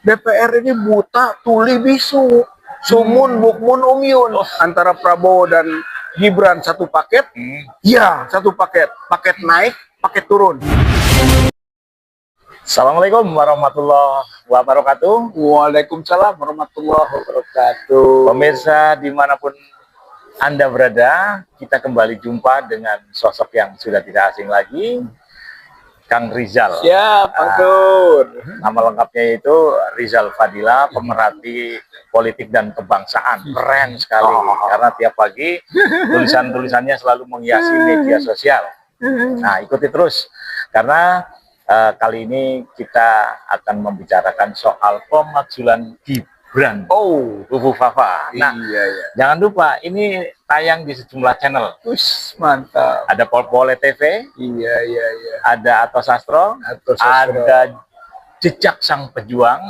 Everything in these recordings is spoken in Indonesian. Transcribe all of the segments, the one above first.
DPR ini buta, tuli bisu, sumun, bukmun, umyun. Antara Prabowo dan Gibran satu paket, ya satu paket. Paket naik, paket turun. Assalamualaikum warahmatullahi wabarakatuh. Waalaikumsalam warahmatullahi wabarakatuh. Pemirsa dimanapun Anda berada, kita kembali jumpa dengan sosok yang sudah tidak asing lagi, Kang Rizal. Siap, Pak Dur. Nama lengkapnya itu Rizal Fadila, pemerhati politik dan kebangsaan. Keren sekali, karena tiap pagi tulisan-tulisannya selalu menghiasi media sosial. Nah, ikuti terus, karena kali ini kita akan membicarakan soal pemakzulan Gibran Kubu Fafa. Nah, iya. Jangan lupa ini tayang di sejumlah channel. Mantap. Ada Polpole TV, iya. ada Atos Sastro, ada Jejak Sang Pejuang,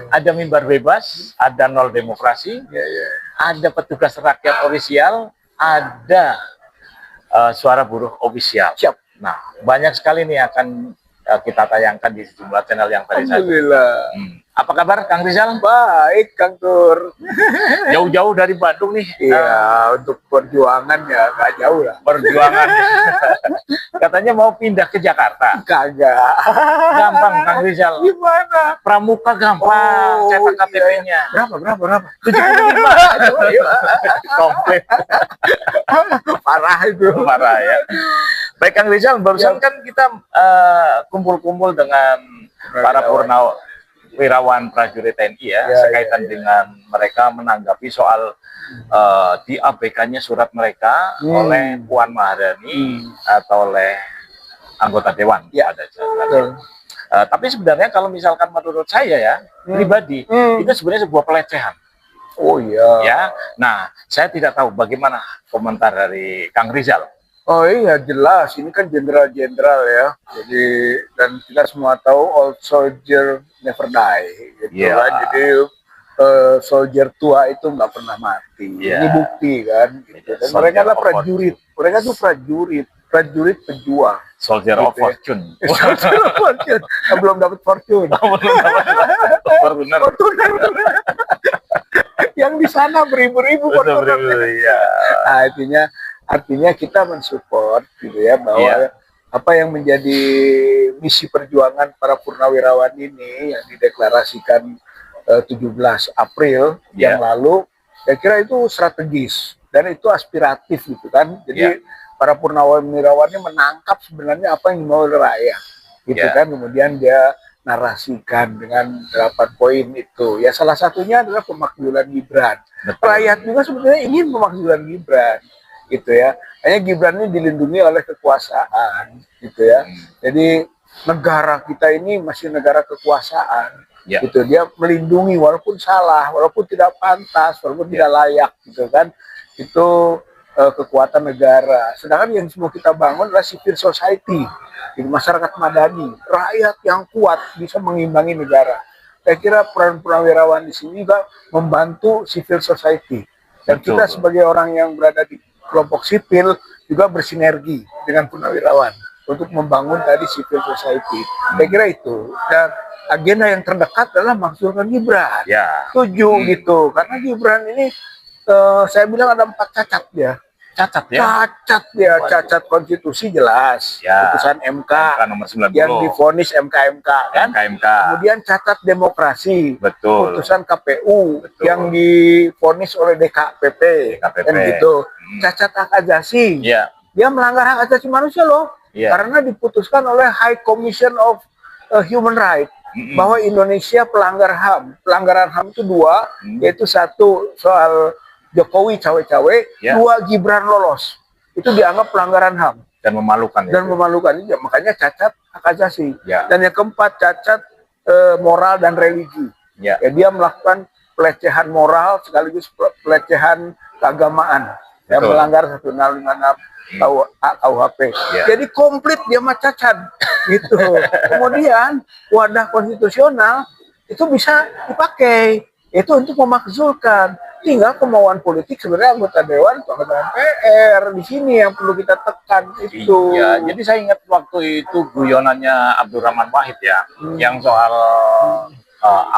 ada Mimbar Bebas, ada Nol Demokrasi, ada Petugas Rakyat Ofisial, ada Suara Buruh Ofisial. Siap. Nah, banyak sekali nih akan kita tayangkan di sejumlah channel yang tadi saya. Alhamdulillah. Apa kabar Kang Rizal? Baik, Kang Tur. Jauh-jauh dari Bandung nih. Iya, untuk perjuangan ya nggak jauh lah. Perjuangan. Katanya mau pindah ke Jakarta. Kagak. Gampang Kang Rizal. Gimana? Pramuka gampang, cetak KTP-nya. Berapa? 75. Komplit. Parah itu. Parah ya. Baik Kang Rizal, barusan kan kita kumpul-kumpul dengan para purnawirawan prajurit TNI ya, sekaitan dengan mereka menanggapi soal diabaikannya surat mereka oleh Puan Maharani atau oleh anggota Dewan pada saat. Tapi sebenarnya kalau misalkan menurut saya ya pribadi itu sebenarnya sebuah pelecehan. Oh iya. Ya, nah saya tidak tahu bagaimana komentar dari Kang Rizal. Oh iya jelas, ini kan jenderal-jenderal ya. Jadi dan kita semua tahu old soldier never die, gitu kan. Jadi soldier tua itu nggak pernah mati. Ini bukti kan. Gitu. Dan mereka adalah prajurit. Mereka tuh prajurit pejuang. Soldier of fortune. Soldier of fortune. Belum dapat fortune. Fortuner. Yang di sana beribu-ribu fortuner. Nah, artinya kita mensupport gitu ya bahwa apa yang menjadi misi perjuangan para purnawirawan ini yang dideklarasikan 17 April yang lalu, saya kira itu strategis dan itu aspiratif gitu kan. Jadi para purnawirawan ini menangkap sebenarnya apa yang dimau oleh rakyat gitu kan, kemudian dia narasikan dengan 8 poin itu. Ya salah satunya adalah pemakzulan Gibran. Rakyat juga sebenarnya ingin pemakzulan Gibran gitu ya. Hanya Gibran ini dilindungi oleh kekuasaan gitu ya. Jadi negara kita ini masih negara kekuasaan gitu. Dia melindungi walaupun salah, walaupun tidak pantas, walaupun tidak layak gitu kan. Itu kekuatan negara. Sedangkan yang semua kita bangun adalah civil society, jadi masyarakat madani, rakyat yang kuat bisa mengimbangi negara. Saya kira peran purnawirawan di sini juga membantu civil society. Dan kita sebagai orang yang berada di kelompok sipil juga bersinergi dengan purnawirawan untuk membangun tadi civil society. Saya kira itu. Dan agenda yang terdekat adalah makzulkan Gibran. Setuju gitu. Karena Gibran ini saya bilang ada 4 cacat dia. Cacat konstitusi jelas. Putusan MK nomor 90 yang divonis MK kan. Kemudian cacat demokrasi. Putusan KPU yang divonis oleh DKPP. Kan gitu. Cacat hak asasi. Dia melanggar hak asasi manusia loh. Karena diputuskan oleh High Commission of Human Rights bahwa Indonesia pelanggar HAM. Pelanggaran HAM itu 2, yaitu 1 soal Jokowi cawe-cawe, 2 Gibran lolos. Itu dianggap pelanggaran HAM dan memalukan. Ya, makanya cacat hak asasi. Dan yang keempat cacat moral dan religi. Dia melakukan pelecehan moral sekaligus pelecehan keagamaan. Yang melanggar 1656 KUHP. Jadi komplit dia mah cacat gitu. Kemudian wadah konstitusional itu bisa dipakai itu untuk memakzulkan. Tinggal kemauan politik sebenarnya anggota dewan atau anggota MPR di sini yang perlu kita tekan itu. Jadi saya ingat waktu itu guyonannya Abdurrahman Wahid ya, yang soal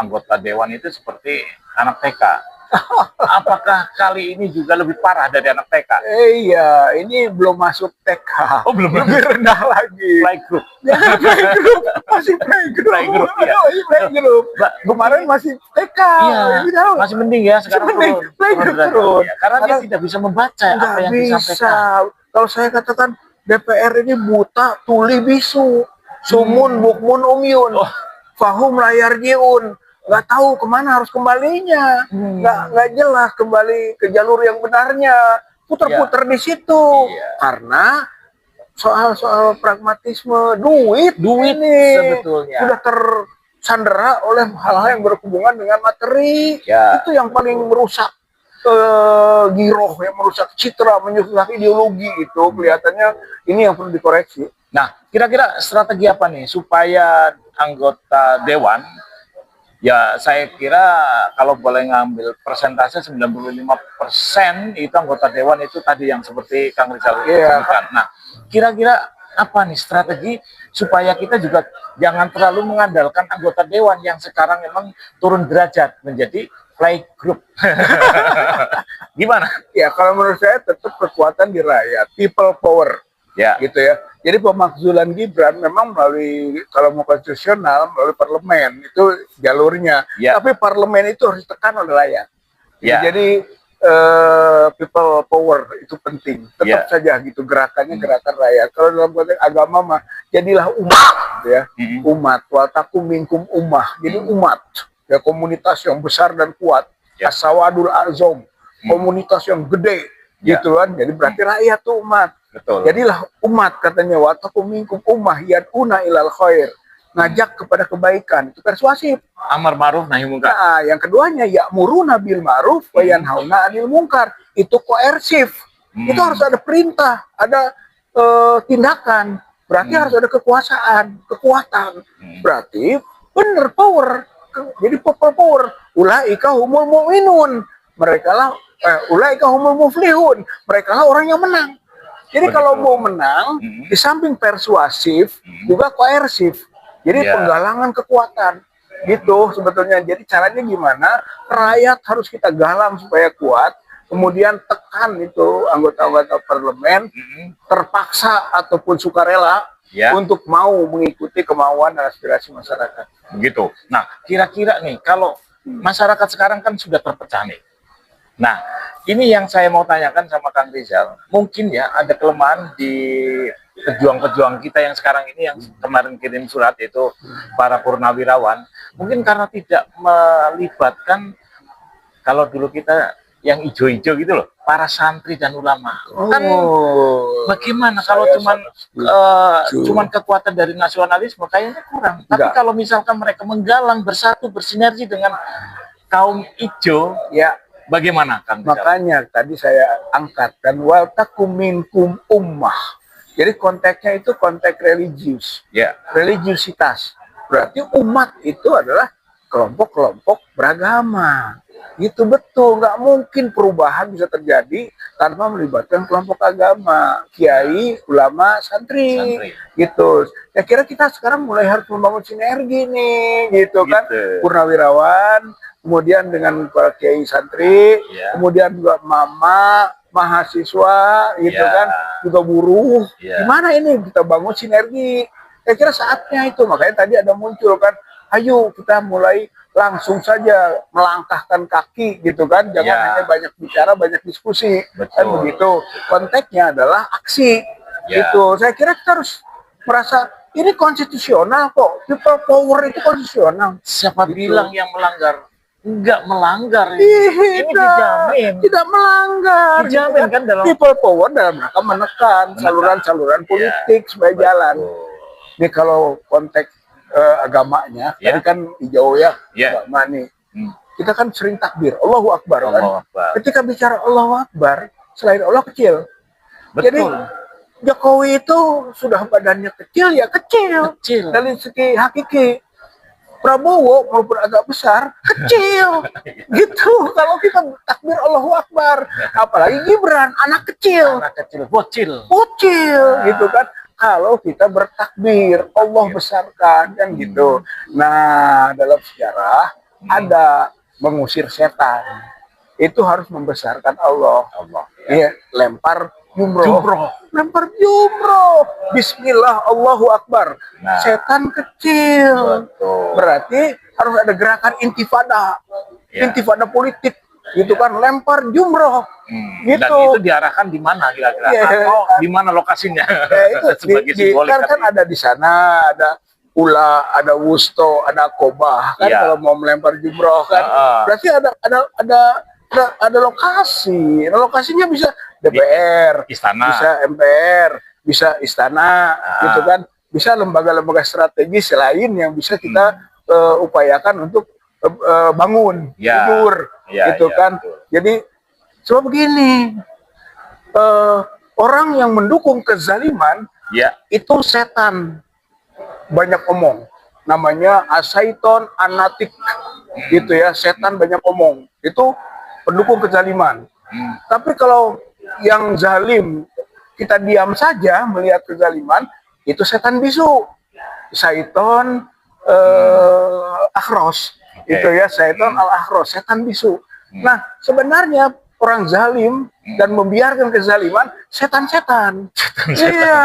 anggota dewan itu seperti anak TK. Apakah kali ini juga lebih parah dari anak TK? Iya, ini belum masuk TK. Oh, belum lebih rendah lagi. Playgroup. Jangan playgroup, masih playgroup. Playgroup, ya. Playgroup. Kemarin masih TK. Iya, masih mending ya sekarang playgroup turun. turun. Ya, karena dia tidak bisa membaca apa yang disampaikan. Kalau saya katakan DPR ini buta, tuli bisu, sumun, bukmun, umyun, fahum layar jiun. Nggak tahu kemana harus kembalinya, nggak jelas kembali ke jalur yang benarnya, puter-puter di situ, karena soal pragmatisme, duit ini sebetulnya sudah tersandera oleh hal-hal yang berhubungan dengan materi, itu yang paling merusak giroh, yang merusak citra, merusak ideologi itu kelihatannya ini yang perlu dikoreksi. Nah, kira-kira strategi apa nih supaya anggota dewan, ya saya kira kalau boleh ngambil persentase 95% itu anggota dewan itu tadi yang seperti Kang Rizal sebutkan. Nah, kira-kira apa nih strategi supaya kita juga jangan terlalu mengandalkan anggota dewan yang sekarang memang turun derajat menjadi playgroup. Gimana? Ya kalau menurut saya tetap kekuatan di rakyat, people power. Gitu ya. Jadi pemakzulan Gibran memang melalui, kalau mau konstitusional, melalui parlemen itu jalurnya. Tapi parlemen itu harus ditekan oleh rakyat. Jadi people power itu penting. Tetap saja gitu gerakannya gerakan rakyat. Kalau dalam konteks agama mah jadilah umat, gitu ya. Umat. Watakum minkum ummah. Jadi umat. Ya komunitas yang besar dan kuat. As-sawadul azam. Komunitas yang gede. Gitu kan. Jadi berarti rakyat tuh umat. Betul. Jadilah umat katanya watakum minkum ummah yad'una ilal khair, ngajak kepada kebaikan, itu persuasif. Amar ma'ruf nahi munkar. Nah, yang keduanya ya'muruna bil ma'ruf wa yanhauna 'anil munkar, itu koersif. Itu harus ada perintah, ada tindakan. Berarti harus ada kekuasaan, kekuatan. Berarti benar power. Jadi power. Ulaika humul mu'minun. Mereka lah ulaika humul muflihun. Mereka lah orang yang menang. Jadi kalau mau menang, di samping persuasif, juga koersif. Jadi penggalangan kekuatan. Gitu sebetulnya. Jadi caranya gimana? Rakyat harus kita galang supaya kuat. Kemudian tekan itu anggota-anggota parlemen, terpaksa ataupun sukarela, untuk mau mengikuti kemauan dan aspirasi masyarakat. Begitu. Nah, kira-kira nih, kalau masyarakat sekarang kan sudah terpecah nih. Nah, ini yang saya mau tanyakan sama Kang Rizal. Mungkin ya ada kelemahan di pejuang-pejuang kita yang sekarang ini yang kemarin kirim surat itu para purnawirawan. Mungkin karena tidak melibatkan, kalau dulu kita yang ijo-ijo gitu loh, para santri dan ulama. Kan bagaimana kalau cuman kekuatan dari nasionalisme kayaknya kurang. Tapi kalau misalkan mereka menggalang bersatu bersinergi dengan kaum ijo, bagaimana Kang Rizal? Makanya tadi saya angkat dan waltakum minkum ummah. Jadi konteksnya itu konteks religius, religiusitas. Berarti umat itu adalah kelompok-kelompok beragama. Itu betul, nggak mungkin perubahan bisa terjadi tanpa melibatkan kelompok agama, kiai, ulama, santri. Gitu. Saya kira kita sekarang mulai harus membangun sinergi nih, gitu kan? Purnawirawan, kemudian dengan para kiai santri, kemudian juga mama, mahasiswa, gitu kan, juga buruh. Gimana ini kita bangun sinergi? Saya kira saatnya itu, makanya tadi ada muncul kan, ayo kita mulai langsung saja melangkahkan kaki, gitu kan, jangan hanya banyak bicara, banyak diskusi. Kan begitu. Konteksnya adalah aksi, gitu. Saya kira kita harus merasa ini konstitusional kok, people power itu konstitusional. Siapa bilang yang melanggar? Enggak melanggar, ini dijamin. Tidak melanggar. Dijamin kan dalam people power dalam rangka menekan saluran-saluran politik supaya jalan. Ini kalau konteks agamanya, tadi kan hijau ya, agama nih. Kita kan sering takbir, Allahu Akbar kan. Ketika bicara Allahu Akbar, selain Allah kecil. Jadi Jokowi itu sudah badannya kecil ya kecil. Dari segi hakiki. Prabowo walaupun agak besar, kecil. Gitu. Kalau kita takbir Allahu Akbar. Apalagi Gibran, anak kecil. Bocil. Gitu kan. Kalau kita bertakbir, Allah besarkan, kan gitu. Nah, dalam sejarah, ada mengusir setan. Itu harus membesarkan Allah. Iya, lempar jumroh. Lempar jumroh. Bismillah, Allahu Akbar. Nah. Setan kecil. Betul. Berarti harus ada gerakan intifada. Ya. Intifada politik. Gitu kan, lempar jumroh. Gitu. Dan itu diarahkan di mana kira-kira? Ya. Atau di mana lokasinya? Ya, itu sebagai simbolik kan ada di sana, ada Ula, ada Wusto, ada Kobah kan, Ya. kalau mau melempar jumroh kan. Berarti ada lokasi. Lokasinya bisa DPR, istana, bisa MPR, bisa istana, gitu kan. Bisa lembaga-lembaga strategis lain yang bisa kita upayakan untuk bangun, tidur, gitu kan. Betul. Jadi coba begini, orang yang mendukung kezaliman itu setan, banyak omong, namanya asaiton anatik, gitu ya, setan banyak omong, itu pendukung kezaliman. Tapi kalau yang zalim kita diam saja melihat kezaliman, itu setan bisu, syaiton akhros, itu ya, syaiton al-akhros, setan bisu. Nah, sebenarnya orang zalim dan membiarkan kezaliman, setan-setan. Iya,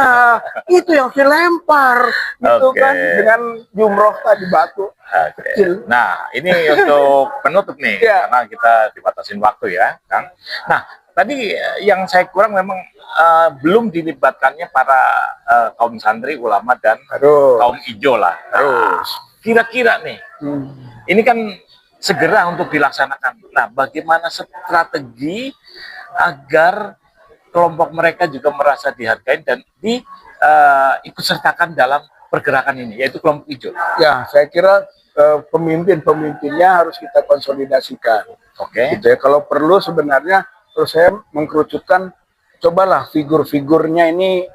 itu yang dilempar, gitu kan, dengan jumroh tadi, batu kecil. Nah, ini untuk penutup nih, karena kita dibatasin waktu ya, Kang. Nah, tadi yang saya kurang memang belum dilibatkannya para kaum santri, ulama, dan kaum ijo lah. Kira-kira nih, ini kan segera untuk dilaksanakan. Nah, bagaimana strategi agar kelompok mereka juga merasa dihargai dan diikut sertakan dalam pergerakan ini, yaitu kelompok hijau? Ya, saya kira pemimpin-pemimpinnya harus kita konsolidasikan. Gitu ya. Kalau perlu sebenarnya, terus saya mengkerucutkan, cobalah figur-figurnya ini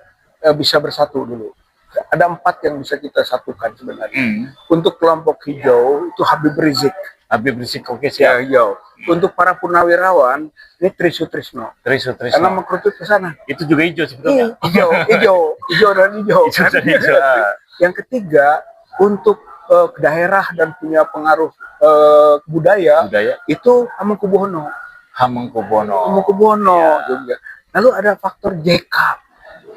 bisa bersatu dulu. Ada 4 yang bisa kita satukan sebenarnya. Untuk kelompok hijau itu Habib Rizik. Habib Rizik, siap. Hijau. Untuk para purnawirawan ini Trisutrisno. Karena mengkerucut ke sana. Itu juga hijau sebetulnya. Hijau dan hijau. Yang ketiga, untuk daerah dan punya pengaruh budaya itu Hamengkubuwono. Juga. Lalu ada faktor JK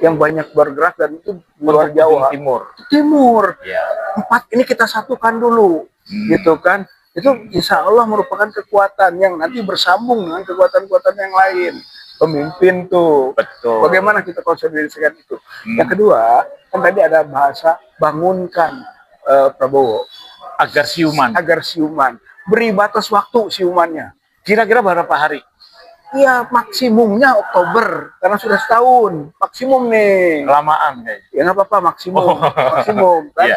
yang banyak bergerak dan itu luar Jawa, Timur. 4 ini kita satukan dulu, gitu kan. Itu insya Allah merupakan kekuatan yang nanti bersambung dengan kekuatan-kekuatan yang lain. Pemimpin tuh, bagaimana kita konsolidasikan itu. Yang kedua, kan tadi ada bahasa bangunkan Prabowo agar siuman, beri batas waktu siumannya. Kira-kira berapa hari? Iya, maksimumnya Oktober, karena sudah setahun, maksimum nih. Lamaan kayaknya. Ya nggak apa-apa, maksimum kan.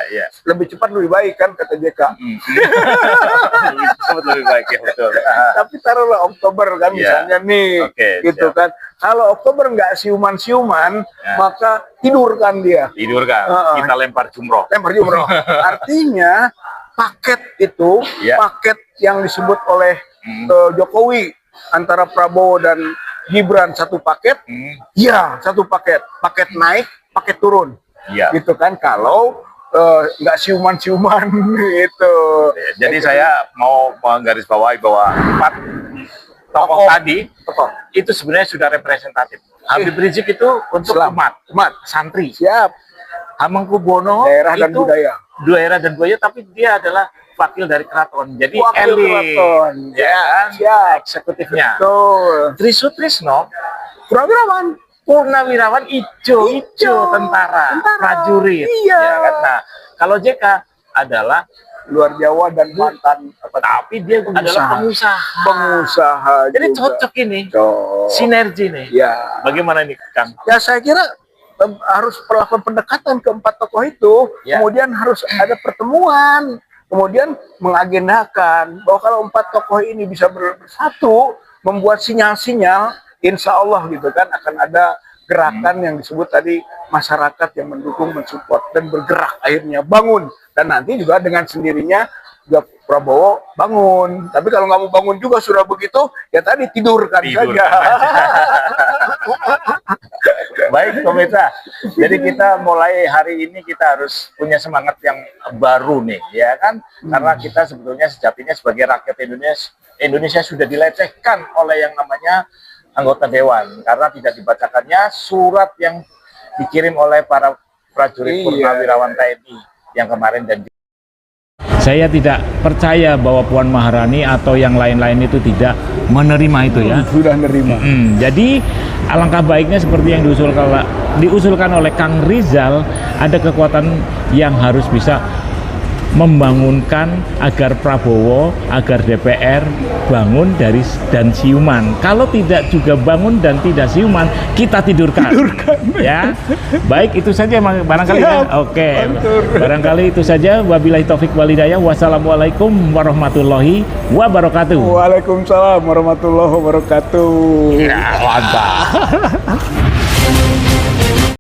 Lebih cepat lebih baik kan, kata JK. Lebih cepat lebih baik, ya betul. Tapi taruhlah Oktober kan, misalnya nih, gitu kan. Kalau Oktober nggak siuman-siuman, maka tidurkan dia. Kita lempar jumroh. Artinya paket itu, paket yang disebut oleh Jokowi, antara Prabowo dan Gibran satu paket, satu paket naik, paket turun, gitu kan. Kalau nggak siuman gitu. Jadi saya mau menggarisbawahi bahwa 4 tokoh tadi itu sebenarnya sudah representatif. Habib Rizik itu untuk umat, santri. Siap. Hamengkubuwono daerah dan budaya, tapi dia adalah wakil dari keraton, jadi elit, eksekutifnya. Betul. Trisutrisno, purnawirawan hijau, tentara, prajurit. Kan? Nah, kalau JK adalah luar Jawa dan mantan, tapi dia adalah pengusaha. Jadi juga. Cocok ini, sinergi nih. Bagaimana ini, Kang? Ya, saya kira harus melakukan pendekatan ke 4 tokoh itu, kemudian harus ada pertemuan. Kemudian mengagendakan bahwa kalau 4 tokoh ini bisa bersatu, membuat sinyal-sinyal, insya Allah gitu kan, akan ada gerakan yang disebut tadi masyarakat yang mendukung, mensupport, dan bergerak akhirnya bangun. Dan nanti juga dengan sendirinya juga Prabowo bangun. Tapi kalau nggak mau bangun juga sudah begitu, ya tadi tidurkan saja. Baik pemirsa, jadi kita mulai hari ini kita harus punya semangat yang baru nih, ya kan? Karena kita sebetulnya sejatinya sebagai rakyat Indonesia sudah dilecehkan oleh yang namanya anggota dewan karena tidak dibacakannya surat yang dikirim oleh para prajurit purnawirawan TNI yang kemarin dan saya tidak percaya bahwa Puan Maharani atau yang lain-lain itu tidak menerima itu ya. Sudah menerima. Jadi alangkah baiknya seperti yang diusulkan oleh Kang Rizal, ada kekuatan yang harus bisa membangunkan agar Prabowo, agar DPR bangun dan siuman. Kalau tidak juga bangun dan tidak siuman, kita tidurkan. Ya. Baik, itu saja barangkali ya. Oke. Barangkali itu saja. Wabillahi taufik walhidayah. Wassalamualaikum warahmatullahi wabarakatuh. Waalaikumsalam warahmatullahi wabarakatuh. Ya, mantap.